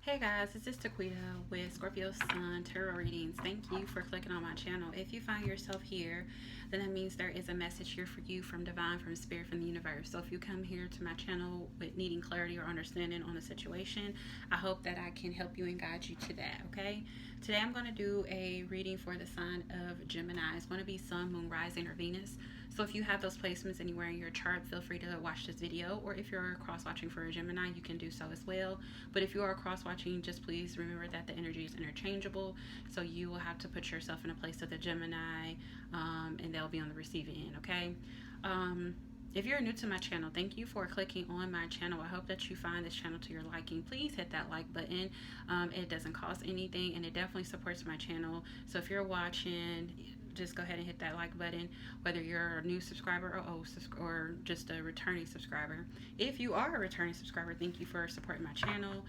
Hey guys, this is Taquita with Scorpio Sun Tarot Readings. Thank you for clicking on my channel. If you find yourself here, then that means there is a message here for you from divine, from spirit, from the universe. So if you come here to my channel with needing clarity or understanding on a situation, I hope that I can help you and guide you to that, okay? Today I'm going to do a reading for the sign of Gemini. It's going to be Sun, Moon, Rising, or Venus. So if you have those placements anywhere in your chart, feel free to watch this video. Or if you're cross-watching for a Gemini, you can do so as well. But if you are cross-watching, just please remember that the energy is interchangeable. So you will have to put yourself in a place of the Gemini, and they'll be on the receiving end, okay? If you're new to my channel, thank you for clicking on my channel. I hope that you find this channel to your liking. Please hit that like button. It doesn't cost anything, and it definitely supports my channel. So if you're watching, just go ahead and hit that like button, whether you're a new subscriber or just a returning subscriber. If you are a returning subscriber, thank you for supporting my channel.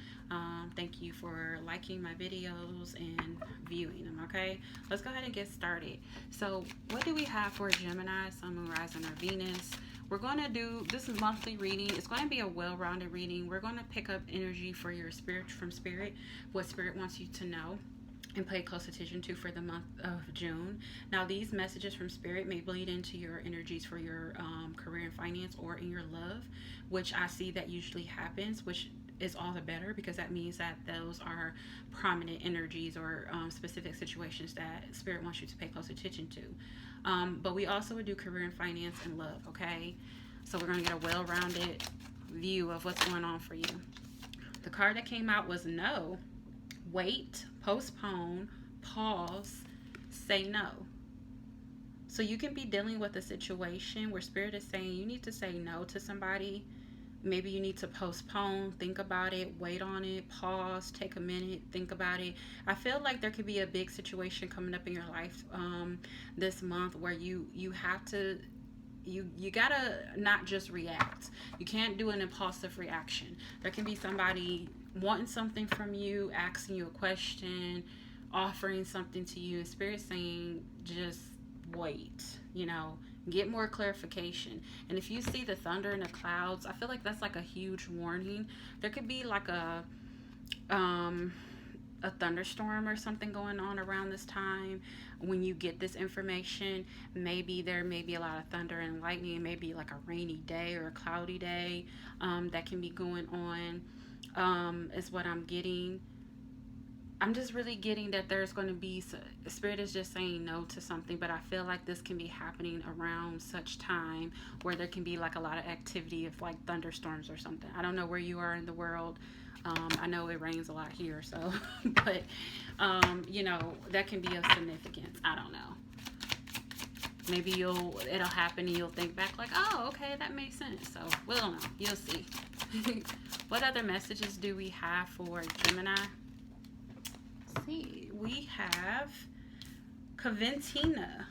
Thank you for liking my videos and viewing them, okay? Let's go ahead and get started. So what do we have for Gemini, Sun, Moon, Rising, or Venus? We're going to do, this is monthly reading. It's going to be a well-rounded reading. We're going to pick up energy for your spirit, from spirit, what spirit wants you to know and pay close attention to for the month of June. Now, these messages from spirit may bleed into your energies for your career and finance, or in your love, which I see that usually happens, which is all the better, because that means that those are prominent energies or specific situations that spirit wants you to pay close attention to. But we also would do career and finance and love, okay? So we're going to get a well-rounded view of what's going on for you. The card that came out was no, wait, postpone, pause, say no. So you can be dealing with a situation where spirit is saying you need to say no to somebody. Maybe you need to postpone, think about it, wait on it, pause, take a minute, think about it. I feel like there could be a big situation coming up in your life this month where you have to, you gotta not just react. You can't do an impulsive reaction. There can be somebody wanting something from you, asking you a question, offering something to you, and spirit saying just wait, get more clarification. And if you see the thunder in the clouds, I feel like that's like a huge warning. There could be like a thunderstorm or something going on around this time. When you get this information, maybe there may be a lot of thunder and lightning, maybe like a rainy day or a cloudy day that can be going on, is what I'm getting. I'm just really getting that there's going to be, spirit is just saying no to something, but I feel like this can be happening around such time where there can be like a lot of activity of like thunderstorms or something. I don't know where you are in the world. I know it rains a lot here, so, but, that can be of significance. I don't know. Maybe it'll happen and you'll think back like, oh, okay, that makes sense. So we don't know. You'll see. What other messages do we have for Gemini? Let's see. We have Coventina,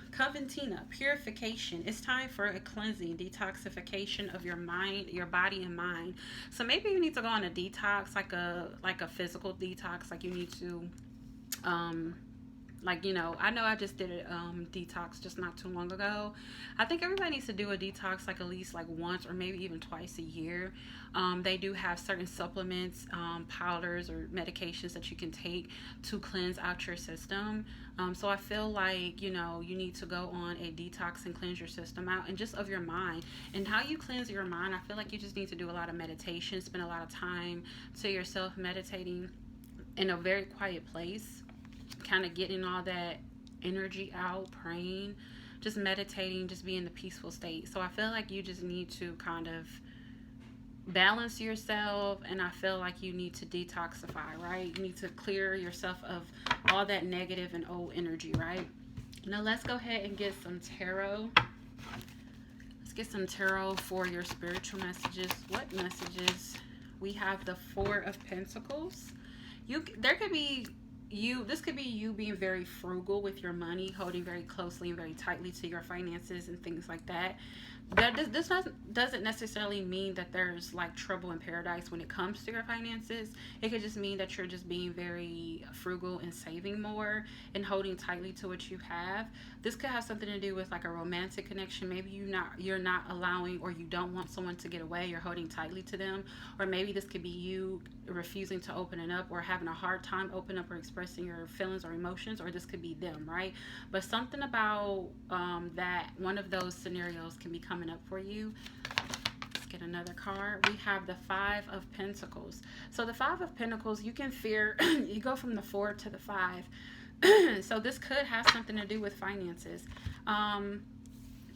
purification. It's time for a cleansing, detoxification of your mind, your body and mind. So maybe you need to go on a detox, like a physical detox, like you need to I know I just did a detox just not too long ago. I think everybody needs to do a detox like at least like once or maybe even twice a year. They do have certain supplements, powders or medications that you can take to cleanse out your system. So I feel like, you need to go on a detox and cleanse your system out, and just of your mind. And how you cleanse your mind, I feel like you just need to do a lot of meditation, spend a lot of time to yourself meditating in a very quiet place, kind of getting all that energy out, praying, just meditating, just be in the peaceful state. So I feel like you just need to kind of balance yourself, and I feel like you need to detoxify, right? You need to clear yourself of all that negative and old energy, right? Now let's go ahead and get some tarot. Let's get some tarot for your spiritual messages. What messages? We have the Four of Pentacles. This could be you being very frugal with your money, holding very closely and very tightly to your finances and things like that. this doesn't necessarily mean that there's like trouble in paradise when it comes to your finances. It could just mean that you're just being very frugal and saving more and holding tightly to what you have. This could have something to do with like a romantic connection. Maybe you're not allowing, or you don't want someone to get away. You're holding tightly to them, or maybe this could be you refusing to open it up or having a hard time opening up or expressing your feelings or emotions, or this could be them, right? But something about that one of those scenarios can be coming up for you. Let's get another card. We have the Five of Pentacles. So the Five of Pentacles, you can fear, you go from the 4 to the 5. So this could have something to do with finances.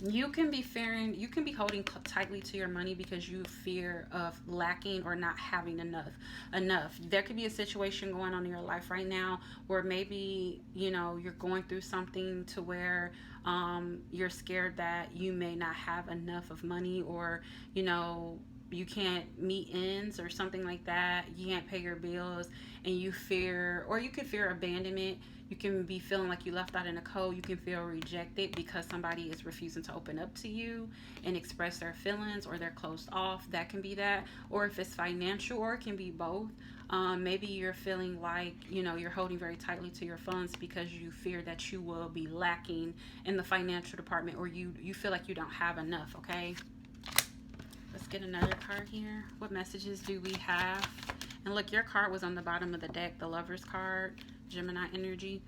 You can be fearing, you can be holding tightly to your money because you fear of lacking or not having enough. There could be a situation going on in your life right now where maybe, you know, you're going through something to where you're scared that you may not have enough of money, or, you know, you can't meet ends or something like that. You can't pay your bills, and you fear, or you could fear abandonment. You can be feeling like you left out in the cold. You can feel rejected because somebody is refusing to open up to you and express their feelings, or they're closed off. That can be that. Or if it's financial, or it can be both. Maybe you're feeling like, you know, you're holding very tightly to your funds because you fear that you will be lacking in the financial department, or you feel like you don't have enough, okay? Let's get another card here. What messages do we have? And look, your card was on the bottom of the deck, the Lover's card, Gemini energy.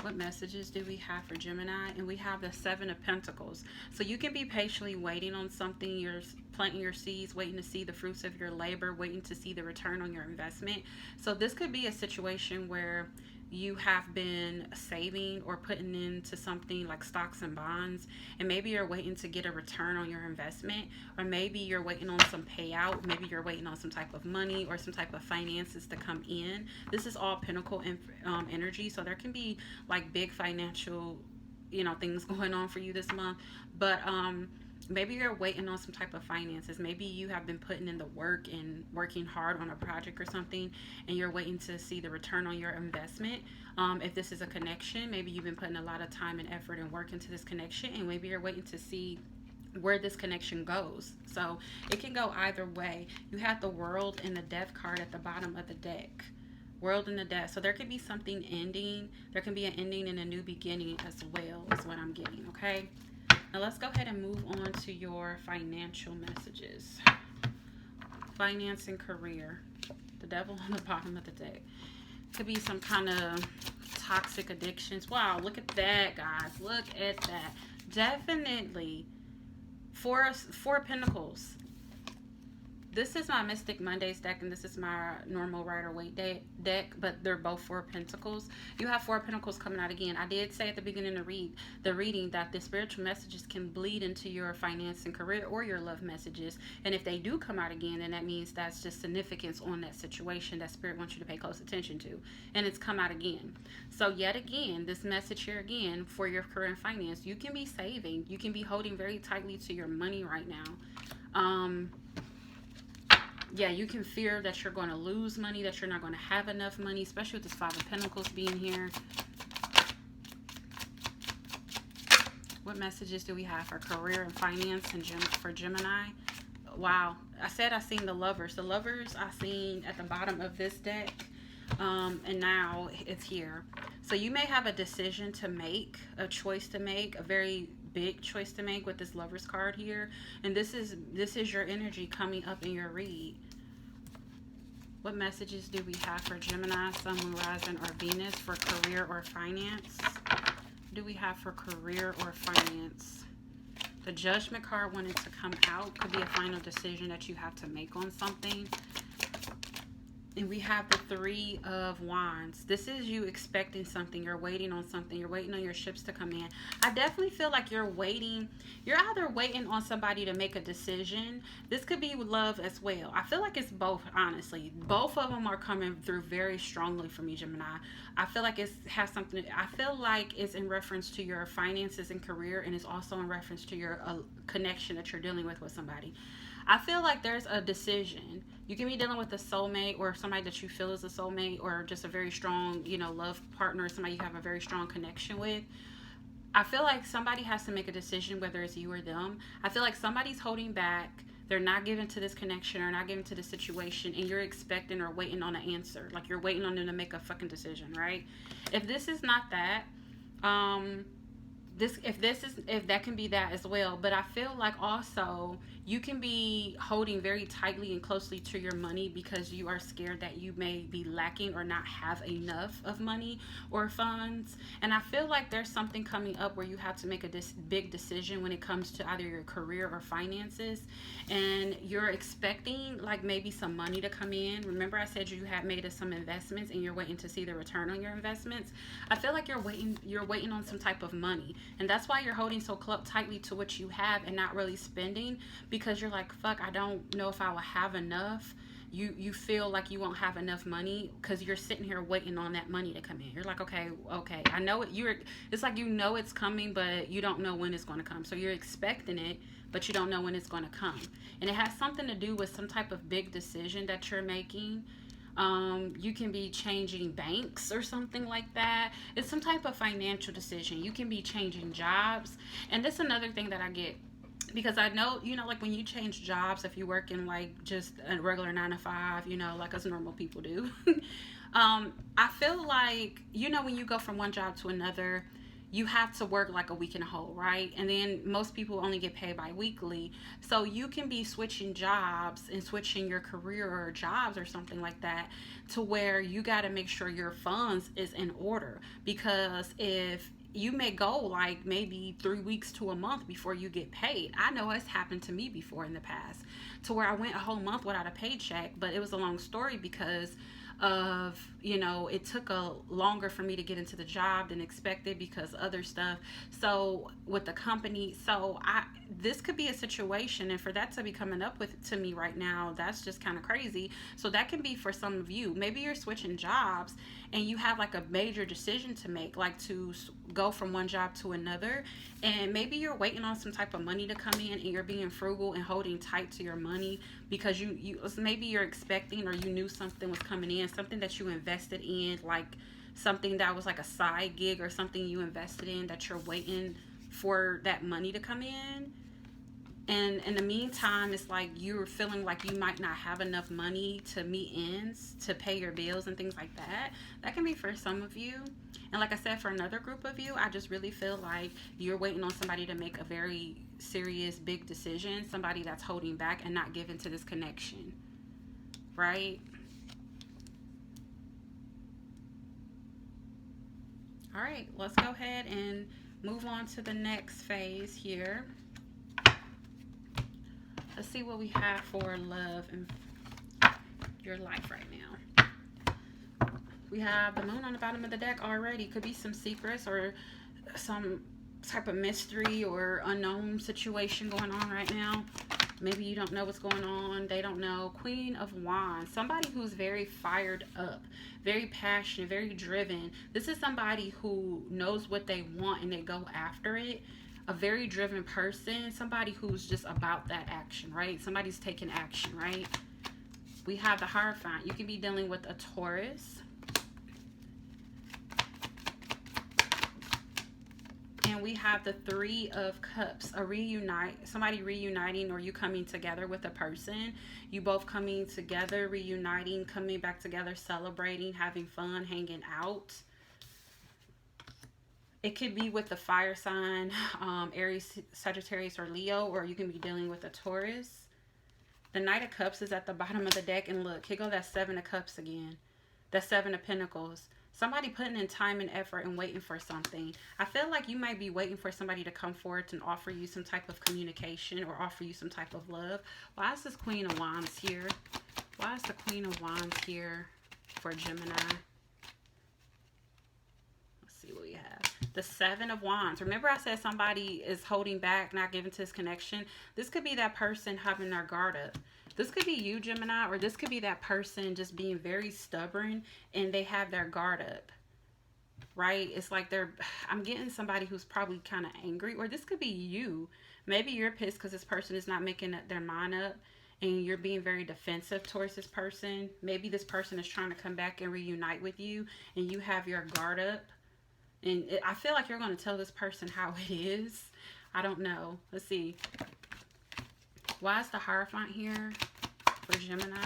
What messages do we have for Gemini? And we have the Seven of Pentacles. So you can be patiently waiting on something. You're planting your seeds, waiting to see the fruits of your labor, waiting to see the return on your investment. So this could be a situation where you have been saving or putting into something like stocks and bonds, and maybe you're waiting to get a return on your investment, or maybe you're waiting on some payout, maybe you're waiting on some type of money or some type of finances to come in. This is all Pentacle energy, so there can be like big financial, you know, things going on for you this month. But maybe you're waiting on some type of finances. Maybe you have been putting in the work and working hard on a project or something, and you're waiting to see the return on your investment. If this is a connection, maybe you've been putting a lot of time and effort and work into this connection, and maybe you're waiting to see where this connection goes. So it can go either way. You have the World and the Death card at the bottom of the deck. World and the Death. So there could be something ending. There can be an ending and a new beginning as well, is what I'm getting, okay? Now let's go ahead and move on to your financial messages. Finance and career. The Devil on the bottom of the deck. Could be some kind of toxic addictions. Wow, look at that, guys. Look at that. Definitely Four Pentacles. This is my Mystic Mondays deck, and this is my normal Rider-Waite deck, but they're both Four Pentacles. You have Four Pentacles coming out again. I did say at the beginning of the reading that the spiritual messages can bleed into your finance and career or your love messages. And if they do come out again, then that means that's just significance on that situation that Spirit wants you to pay close attention to. And it's come out again. So yet again, this message here again for your career and finance, you can be saving. You can be holding very tightly to your money right now. Yeah, you can fear that you're going to lose money, that you're not going to have enough money, especially with this Five of Pentacles being here. What messages do we have for career and finance and for Gemini? Wow. I said I seen the Lovers. The Lovers I seen at the bottom of this deck, and now it's here. So you may have a decision to make, a choice to make, a very big choice to make with this Lovers card here, and this is your energy coming up in your read. What messages do we have for Gemini, Sun, Moon, Rising, or Venus for career or finance? What do we have for career or finance? The Judgment card wanted to come out. Could be a final decision that you have to make on something. And we have the Three of Wands. This is you expecting something. You're waiting on something. You're waiting on your ships to come in. I definitely feel like you're waiting. You're either waiting on somebody to make a decision. This could be love as well. I feel like it's both, honestly. Both of them are coming through very strongly for me, Gemini. I feel like it has something. I feel like it's in reference to your finances and career, and it's also in reference to your connection that you're dealing with somebody. I feel like there's a decision. You can be dealing with a soulmate or somebody that you feel is a soulmate, or just a very strong, you know, love partner, somebody you have a very strong connection with. I feel like somebody has to make a decision, whether it's you or them. I feel like somebody's holding back. They're not giving to this connection or not giving to this situation, and you're expecting or waiting on an answer. Like you're waiting on them to make a fucking decision, right? If this is not that, um, if that can be that as well. But I feel like also you can be holding very tightly and closely to your money because you are scared that you may be lacking or not have enough of money or funds. And I feel like there's something coming up where you have to make a big decision when it comes to either your career or finances, and you're expecting like maybe some money to come in. Remember I said you had made some investments and you're waiting to see the return on your investments. I feel like you're waiting on some type of money, and that's why you're holding so tightly to what you have and not really spending, because you're like, fuck, I don't know if I will have enough. You feel like you won't have enough money because you're sitting here waiting on that money to come in. You're like, okay, I know it. It's like you know it's coming, but you don't know when it's going to come. So you're expecting it, but you don't know when it's going to come. And it has something to do with some type of big decision that you're making. You can be changing banks or something like that. It's some type of financial decision. You can be changing jobs. And that's another thing that I get, because I know, like when you change jobs, if you work in like just a regular 9 to 5, like us normal people do, I feel like, when you go from one job to another, you have to work like a week in a whole, right? And then most people only get paid bi-weekly. So you can be switching jobs and switching your career or jobs or something like that, to where you got to make sure your funds is in order. Because if you may go like maybe 3 weeks to a month before you get paid. I know it's happened to me before in the past, to where I went a whole month without a paycheck, but it was a long story because of, it took a longer for me to get into the job than expected because other stuff. So with the company, this could be a situation, and for that to be coming up with to me right now, that's just kind of crazy. So that can be for some of you. Maybe you're switching jobs and you have like a major decision to make, like to go from one job to another, and maybe you're waiting on some type of money to come in, and you're being frugal and holding tight to your money because maybe you're expecting, or you knew something was coming in, something that you invested in, like something that was like a side gig or something you invested in, that you're waiting for that money to come in. And in the meantime, it's like you're feeling like you might not have enough money to meet ends, to pay your bills and things like that. That can be for some of you. And like I said, for another group of you, I just really feel like you're waiting on somebody to make a very serious, big decision. Somebody that's holding back and not giving to this connection. Right? All right, let's go ahead and move on to the next phase here. Let's see what we have for love and your life right now. We have the moon on the bottom of the deck already. Could be some secrets or some type of mystery or unknown situation going on right now. Maybe you don't know what's going on. They don't know. Queen of Wands. Somebody who's very fired up, very passionate, very driven. This is somebody who knows what they want and they go after it. A very driven person, somebody who's just about that action, right? Somebody's taking action, right? We have the Hierophant. You can be dealing with a Taurus. And we have the Three of Cups, somebody reuniting, or you coming together with a person. You both coming together, reuniting, coming back together, celebrating, having fun, hanging out. It could be with the fire sign, Aries, Sagittarius, or Leo, or you can be dealing with a Taurus. The Knight of Cups is at the bottom of the deck, and look, here go that Seven of Cups again. That Seven of Pentacles. Somebody putting in time and effort and waiting for something. I feel like you might be waiting for somebody to come forward and offer you some type of communication or offer you some type of love. Why is this Queen of Wands here? Why is the Queen of Wands here for Gemini? What we have. The Seven of Wands. Remember I said somebody is holding back, not giving to this connection. This could be that person having their guard up. This could be you, Gemini, or this could be that person just being very stubborn and they have their guard up. Right? It's like I'm getting somebody who's probably kind of angry, or this could be you. Maybe you're pissed because this person is not making their mind up and you're being very defensive towards this person. Maybe this person is trying to come back and reunite with you and you have your guard up. And I feel like you're going to tell this person how it is. I don't know. Let's see. Why is the Hierophant here for Gemini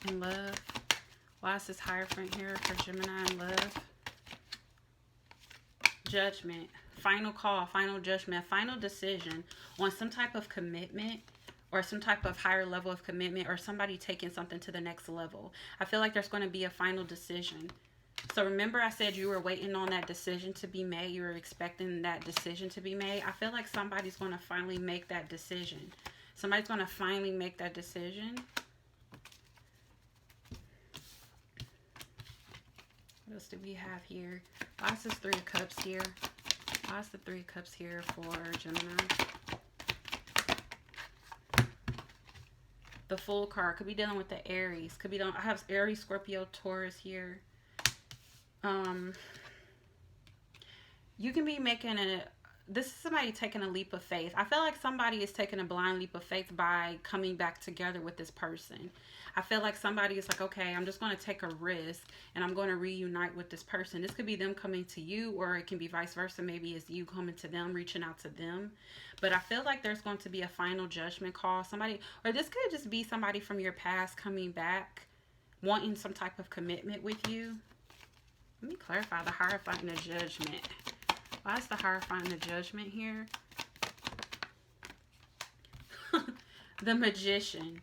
in love? Why is this Hierophant here for Gemini in love? Judgment. Final call, final judgment, final decision on some type of commitment or some type of higher level of commitment, or somebody taking something to the next level. I feel like there's going to be a final decision. So remember I said you were waiting on that decision to be made. You were expecting that decision to be made. I feel like somebody's going to finally make that decision. Somebody's going to finally make that decision. What else do we have here? Why is this Three of Cups here? Why is the Three of Cups here for Gemini? The Fool card could be dealing with the Aries. Could be dealing, I have Aries, Scorpio, Taurus here. You can be making this is somebody taking a leap of faith. I feel like somebody is taking a blind leap of faith by coming back together with this person. I feel like somebody is like, okay, I'm just going to take a risk and I'm going to reunite with this person. This could be them coming to you, or it can be vice versa. Maybe it's you coming to them, reaching out to them. But I feel like there's going to be a final judgment call. Somebody, or this could just be somebody from your past coming back, wanting some type of commitment with you. Let me clarify the Hierophant and the Judgment. Why is the Hierophant and the Judgment here? The Magician.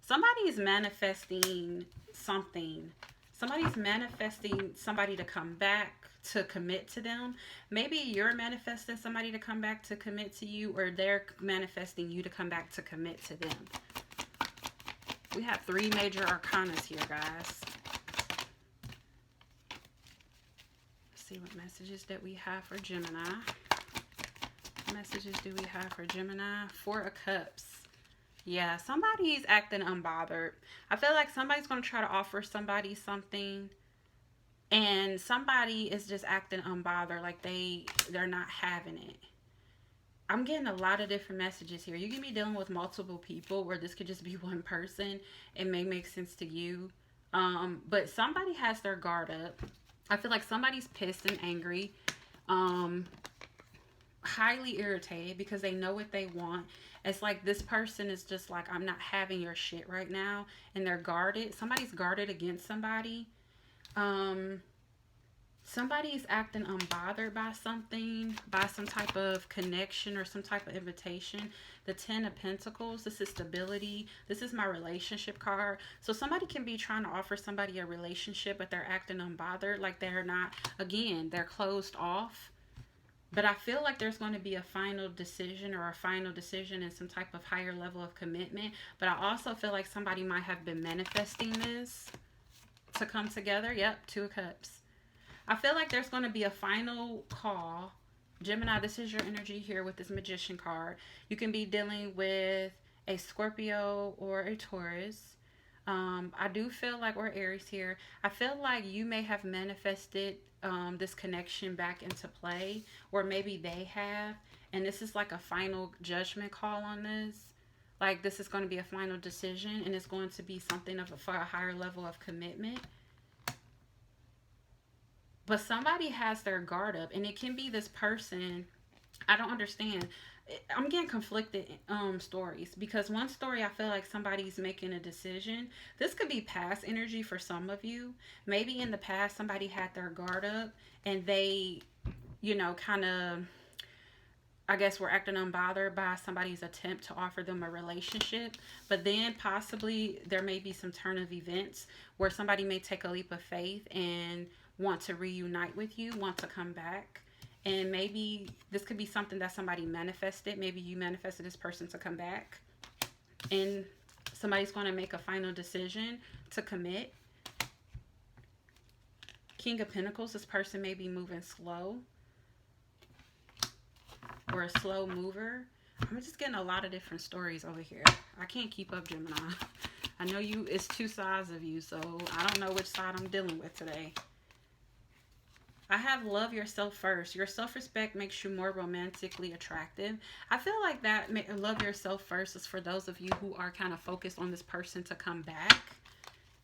Somebody is manifesting something. Somebody's manifesting somebody to come back, to commit to them. Maybe you're manifesting somebody to come back to commit to you, or they're manifesting you to come back to commit to them. We have 3 major arcanas here, guys. See what messages that we have for Gemini. What messages do we have for Gemini? 4 of Cups. Yeah, somebody's acting unbothered. I feel like somebody's going to try to offer somebody something, and somebody is just acting unbothered, like they're not having it. I'm getting a lot of different messages here. You can be dealing with multiple people, or this could just be one person. It may make sense to you. But somebody has their guard up. I feel like somebody's pissed and angry, highly irritated because they know what they want. It's like this person is just like, I'm not having your shit right now, and they're guarded. Somebody's guarded against somebody. Somebody's acting unbothered by something, by some type of connection or some type of invitation. The 10 of Pentacles, this is stability. This is my relationship card. So somebody can be trying to offer somebody a relationship, but they're acting unbothered, like they're not, again, they're closed off. But I feel like there's going to be a final decision, or a final decision in some type of higher level of commitment. But I also feel like somebody might have been manifesting this to come together. Yep, 2 of Cups. I feel like there's going to be a final call. Gemini, this is your energy here with this Magician card. You can be dealing with a Scorpio or a Taurus. I do feel like, or Aries here. I feel like you may have manifested this connection back into play, or maybe they have. And this is like a final judgment call on this. Like this is going to be a final decision, and it's going to be something of for a higher level of commitment. But somebody has their guard up, and it can be this person. I don't understand. I'm getting conflicted stories, because one story I feel like somebody's making a decision. This could be past energy for some of you. Maybe in the past somebody had their guard up, and they, you know, kind of, I guess, were acting unbothered by somebody's attempt to offer them a relationship. But then possibly there may be some turn of events where somebody may take a leap of faith and want to reunite with you, want to come back. And maybe this could be something that somebody manifested. Maybe you manifested this person to come back, and somebody's going to make a final decision to commit. King of Pentacles, this person may be moving slow, or a slow mover. I'm just getting a lot of different stories over here. I can't keep up, Gemini. I know you, it's 2 sides of you, so I don't know which side I'm dealing with today. I have love yourself first. Your self-respect makes you more romantically attractive. I feel like that love yourself first is for those of you who are kind of focused on this person to come back.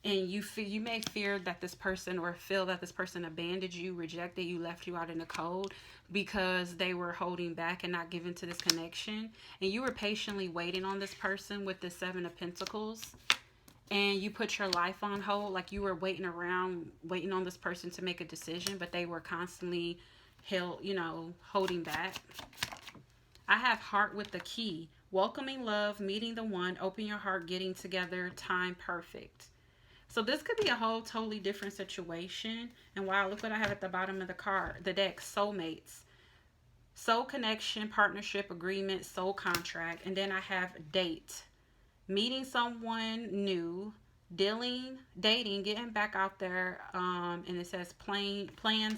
and you may fear that this person, or feel that this person abandoned you, rejected you, left you out in the cold because they were holding back and not giving to this connection. And you were patiently waiting on this person with the Seven of Pentacles. And you put your life on hold, like you were waiting around, waiting on this person to make a decision, but they were constantly held, holding back. I have Heart with the Key. Welcoming love, meeting the one, open your heart, getting together, time perfect. So this could be a whole totally different situation. And wow, look what I have at the bottom of the deck. Soulmates. Soul connection, partnership, agreement, soul contract. And then I have date. Meeting someone new, dating, getting back out there, and it says plan,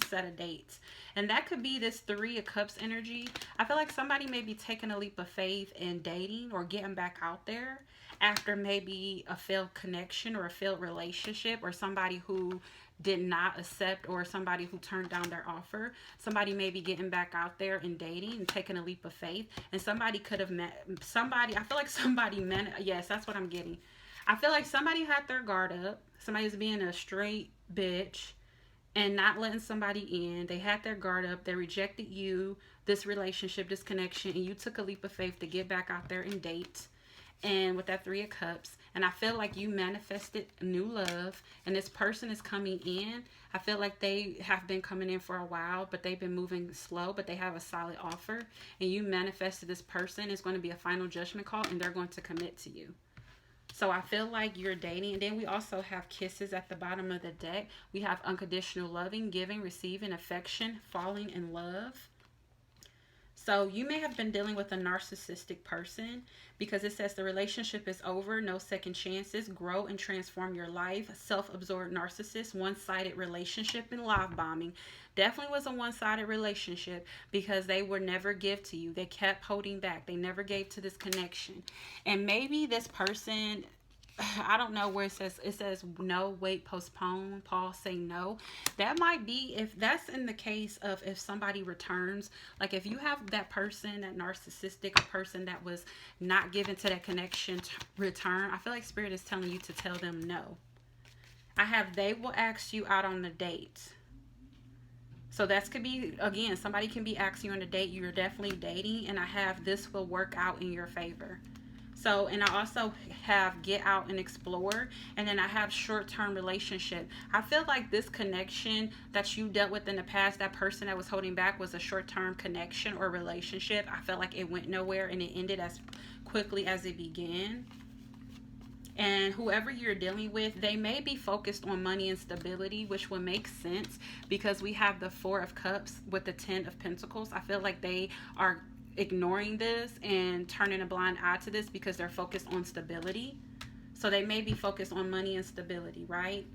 set a date. And that could be this Three of Cups energy. I feel like somebody may be taking a leap of faith in dating or getting back out there after maybe a failed connection or a failed relationship, or somebody who did not accept, or somebody who turned down their offer. Somebody may be getting back out there and dating and taking a leap of faith. And somebody could have met somebody. I feel like somebody meant, yes, that's what I'm getting. I feel like somebody had their guard up. Somebody's being a straight bitch and not letting somebody in. They had their guard up. They rejected you, this relationship, this connection, and you took a leap of faith to get back out there and date. And with that Three of Cups, and I feel like you manifested new love, and this person is coming in. I feel like they have been coming in for a while, but they've been moving slow, but they have a solid offer, and you manifested this person. Is going to be a final judgment call, and they're going to commit to you. So I feel like you're dating. And then we also have Kisses at the bottom of the deck. We have unconditional loving, giving, receiving, affection, falling in love. So you may have been dealing with a narcissistic person, because it says the relationship is over, no second chances, grow and transform your life. Self-absorbed narcissist, one-sided relationship, and love bombing. Definitely was a one-sided relationship, because they would never give to you. They kept holding back. They never gave to this connection. And maybe this person, I don't know where it says no, wait, postpone, pause, say no. That might be, if that's in the case of if somebody returns, like if you have that person, that narcissistic person that was not given to that connection return, I feel like Spirit is telling you to tell them no. I have they will ask you out on a date. So that could be, again, somebody can be asking you on a date. You're definitely dating. And I have this will work out in your favor. So, and I also have get out and explore. And then I have short-term relationship. I feel like this connection that you dealt with in the past, that person that was holding back, was a short-term connection or relationship. I felt like it went nowhere, and it ended as quickly as it began. And whoever you're dealing with, they may be focused on money and stability, which will make sense, because we have the Four of Cups with the Ten of Pentacles. I feel like they are ignoring this and turning a blind eye to this because they're focused on stability. So they may be focused on money and stability, right?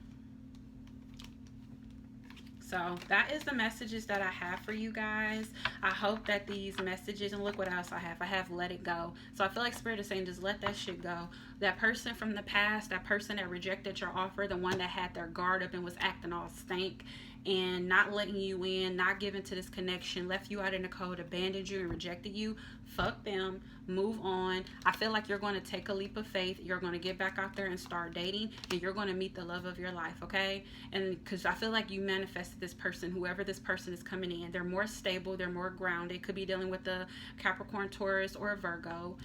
So that is the messages that I have for you guys. I hope that these messages, and look what else I have. I have let it go. So I feel like Spirit is saying just let that shit go. That person from the past, that person that rejected your offer, the one that had their guard up and was acting all stank and not letting you in, not giving to this connection, left you out in the cold, abandoned you and rejected you, fuck them, move on. I feel like you're going to take a leap of faith. You're going to get back out there and start dating, and you're going to meet the love of your life, okay? And because I feel like you manifested this person, whoever this person is coming in. They're more stable, they're more grounded. Could be dealing with a Capricorn, Taurus, or a Virgo.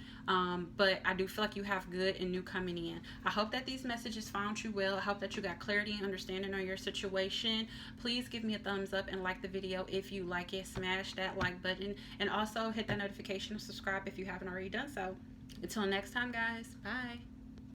But I do feel like you have good and new coming in. I hope that these messages found you well. I hope that you got clarity and understanding on your situation. Please give me a thumbs up and like the video if you like it. Smash that like button, and also hit that notification and subscribe if you haven't already done so. Until next time, guys. Bye.